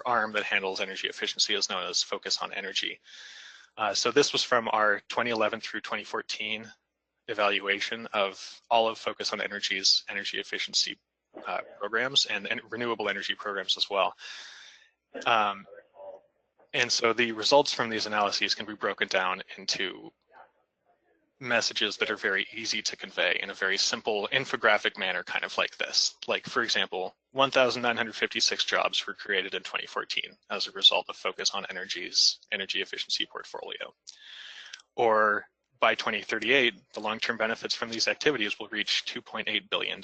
arm that handles energy efficiency is known as Focus on Energy. So this was from our 2011 through 2014 evaluation of all of Focus on Energy's energy efficiency programs and renewable energy programs as well. And so the results from these analyses can be broken down into messages that are very easy to convey in a very simple infographic manner, kind of like this. Like, for example, 1,956 jobs were created in 2014 as a result of Focus on Energy's energy efficiency portfolio. Or by 2038, the long-term benefits from these activities will reach $2.8 billion.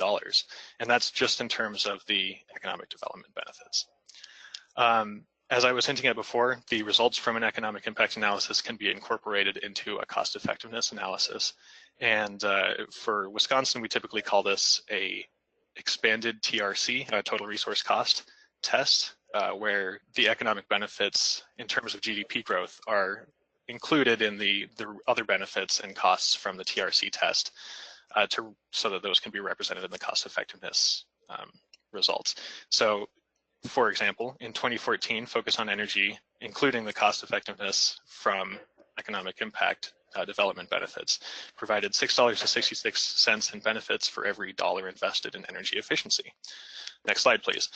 And that's just in terms of the economic development benefits. As I was hinting at before, the results from an economic impact analysis can be incorporated into a cost effectiveness analysis. And for Wisconsin, we typically call this a expanded TRC, total resource cost test, where the economic benefits in terms of GDP growth are included in the other benefits and costs from the TRC test so that those can be represented in the cost effectiveness results. So, for example, in 2014, Focus on Energy, including the cost effectiveness from economic impact development benefits, provided $6.66 in benefits for every dollar invested in energy efficiency. Next slide, please.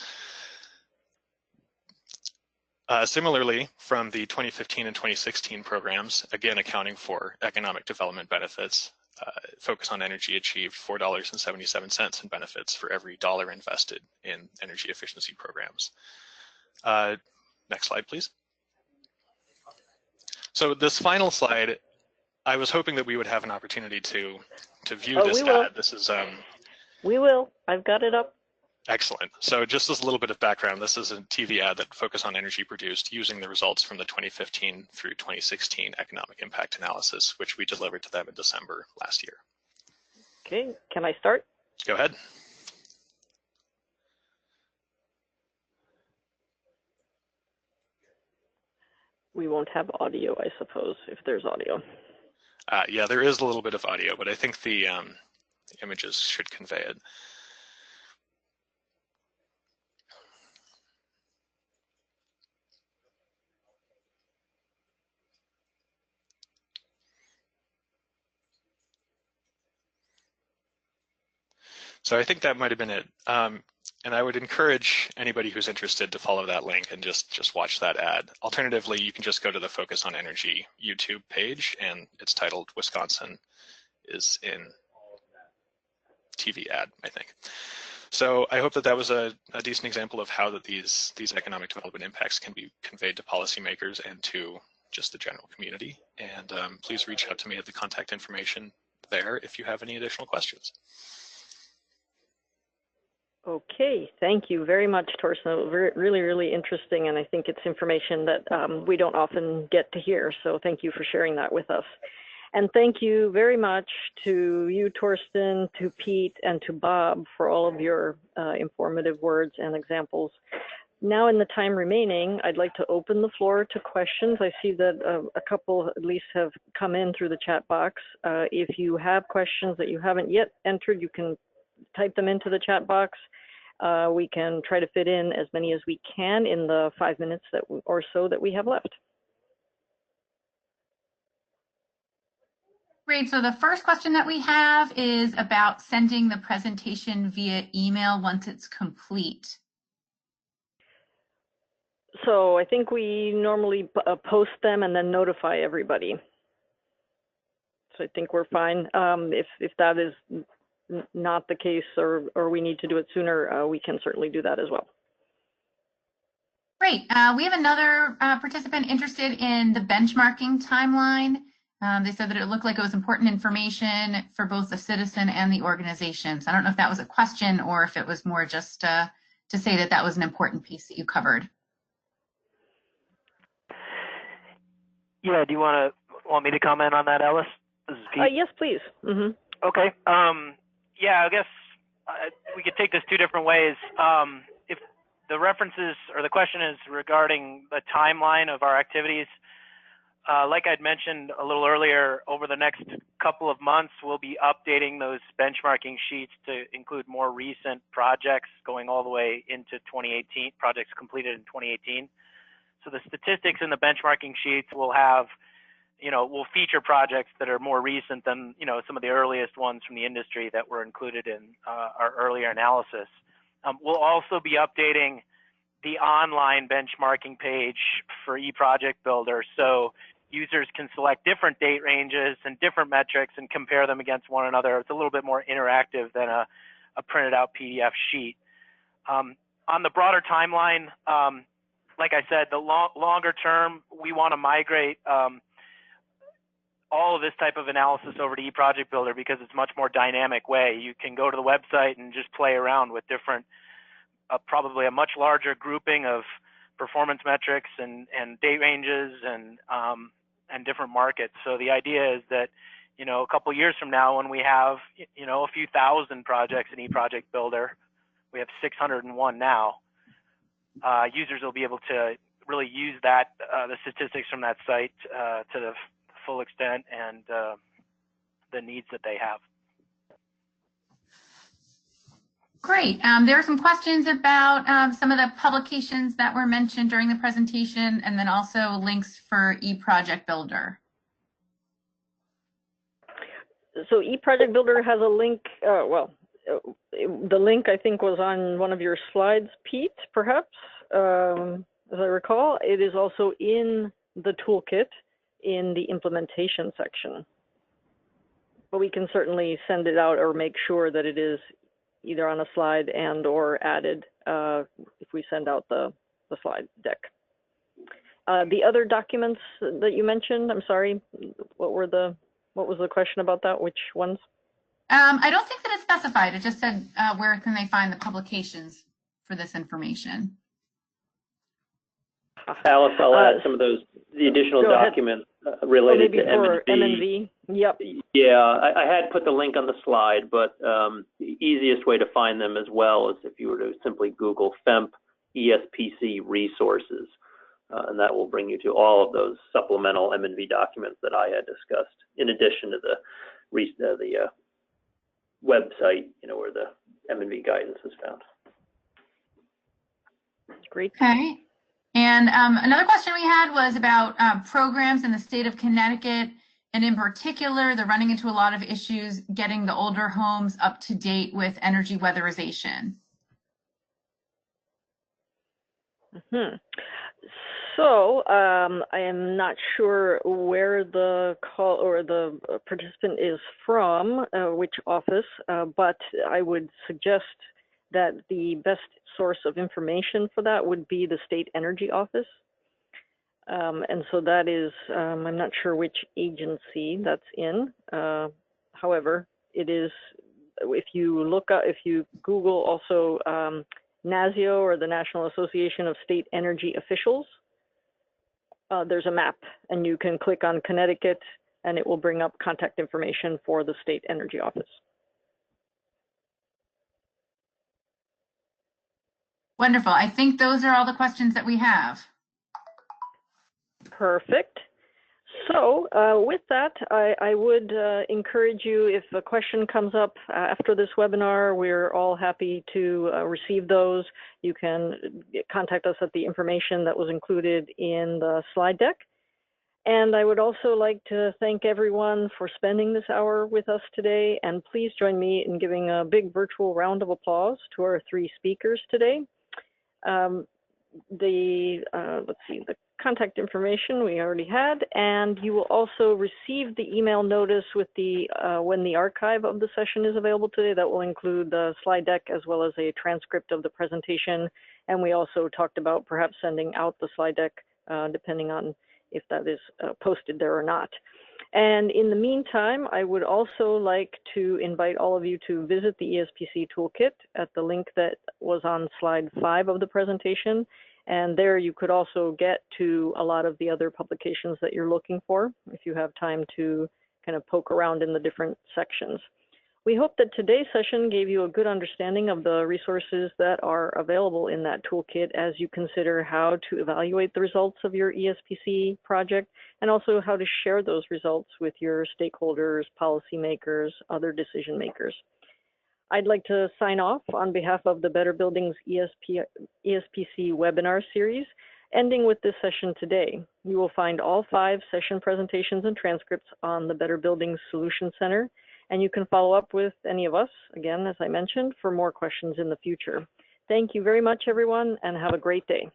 Similarly, from the 2015 and 2016 programs, again accounting for economic development benefits, Focus on Energy achieved $4.77 in benefits for every dollar invested in energy efficiency programs. Next slide, please. So this final slide, I was hoping that we would have an opportunity to view this ad. This is we will. I've got it up. Excellent. So just as a little bit of background, this is a TV ad that Focus on Energy produced using the results from the 2015 through 2016 economic impact analysis, which we delivered to them in December last year. Okay, can I start? Go ahead. We won't have audio, I suppose, if there's audio. Yeah, there is a little bit of audio, but I think the images should convey it. So I think that might have been it. And I would encourage anybody who's interested to follow that link and just watch that ad. Alternatively, you can just go to the Focus on Energy YouTube page, and it's titled Wisconsin is in TV ad, I think. So I hope that that was a decent example of how that these economic development impacts can be conveyed to policymakers and to just the general community. And please reach out to me at the contact information there if you have any additional questions. Okay, thank you very much, Torsten. Really, really interesting, and I think it's information that we don't often get to hear, so thank you for sharing that with us. And thank you very much to you, Torsten, to Pete, and to Bob for all of your informative words and examples. Now, in the time remaining, I'd like to open the floor to questions. I see that a couple at least have come in through the chat box. If you have questions that you haven't yet entered, you can type them into the chat box. We can try to fit in as many as we can in the 5 minutes or so that we have left. Great. So the first question that we have is about sending the presentation via email once it's complete. So I think we normally post them and then notify everybody. So I think we're fine. If that is not the case, or we need to do it sooner, we can certainly do that as well. Great. We have another participant interested in the benchmarking timeline. They said that it looked like it was important information for both the citizen and the organizations. I don't know if that was a question or if it was more just to say that that was an important piece that you covered. Yeah, do you want me to comment on that, Alice? This is Pete. Yes, please. Mm-hmm. Okay. Yeah, I guess we could take this two different ways. If the references or the question is regarding the timeline of our activities, like I'd mentioned a little earlier, over the next couple of months, we'll be updating those benchmarking sheets to include more recent projects going all the way into 2018, projects completed in 2018. So the statistics in the benchmarking sheets will have, will feature projects that are more recent than, some of the earliest ones from the industry that were included in our earlier analysis. We'll also be updating the online benchmarking page for eProject Builder, so users can select different date ranges and different metrics and compare them against one another. It's a little bit more interactive than a printed out PDF sheet. On the broader timeline, like I said, the longer term, we want to migrate all of this type of analysis over to eProject Builder because it's a much more dynamic way. You can go to the website and just play around with different, probably a much larger grouping of performance metrics and date ranges and different markets. So the idea is that, a couple years from now, when we have, a few thousand projects in eProject Builder, we have 601 now, users will be able to really use that, the statistics from that site to the full extent and the needs that they have. Great. There are some questions about some of the publications that were mentioned during the presentation, and then also links for eProject Builder. So eProject Builder has a link, the link I think was on one of your slides, Pete, perhaps, as I recall. It is also in the toolkit in the implementation section. But we can certainly send it out or make sure that it is either on a slide and or added if we send out the slide deck. The other documents that you mentioned, I'm sorry, what was the question about that? Which ones? I don't think that it's specified. It just said where can they find the publications for this information. Alice, I'll add some of the additional documents related to MMV. Yep. Yeah, I had put the link on the slide, but the easiest way to find them as well is if you were to simply Google FEMP ESPC resources, and that will bring you to all of those supplemental MMV documents that I had discussed, in addition to the website, where the MMV guidance is found. Great. Okay. And another question we had was about programs in the state of Connecticut, and in particular, they're running into a lot of issues getting the older homes up to date with energy weatherization. Mm-hmm. So I am not sure where the call or the participant is from, which office, but I would suggest that the best source of information for that would be the State Energy Office. And so that is, I'm not sure which agency that's in. However, it is, if you Google also NASIO, or the National Association of State Energy Officials, there's a map, and you can click on Connecticut, and it will bring up contact information for the State Energy Office. Wonderful. I think those are all the questions that we have. Perfect. So with that, I would encourage you, if a question comes up after this webinar, we're all happy to receive those. You can contact us at the information that was included in the slide deck. And I would also like to thank everyone for spending this hour with us today. And please join me in giving a big virtual round of applause to our three speakers today. Let's see, the contact information we already had, and you will also receive the email notice with the when the archive of the session is available today. That will include the slide deck as well as a transcript of the presentation. And we also talked about perhaps sending out the slide deck depending on if that is posted there or not. And in the meantime, I would also like to invite all of you to visit the ESPC Toolkit at the link that was on slide 5 of the presentation. And there you could also get to a lot of the other publications that you're looking for if you have time to kind of poke around in the different sections. We hope that today's session gave you a good understanding of the resources that are available in that toolkit as you consider how to evaluate the results of your ESPC project, and also how to share those results with your stakeholders, policymakers, other decision makers. I'd like to sign off on behalf of the Better Buildings ESPC webinar series, ending with this session today. You will find all 5 session presentations and transcripts on the Better Buildings Solution Center, and you can follow up with any of us, again, as I mentioned, for more questions in the future. Thank you very much, everyone, and have a great day.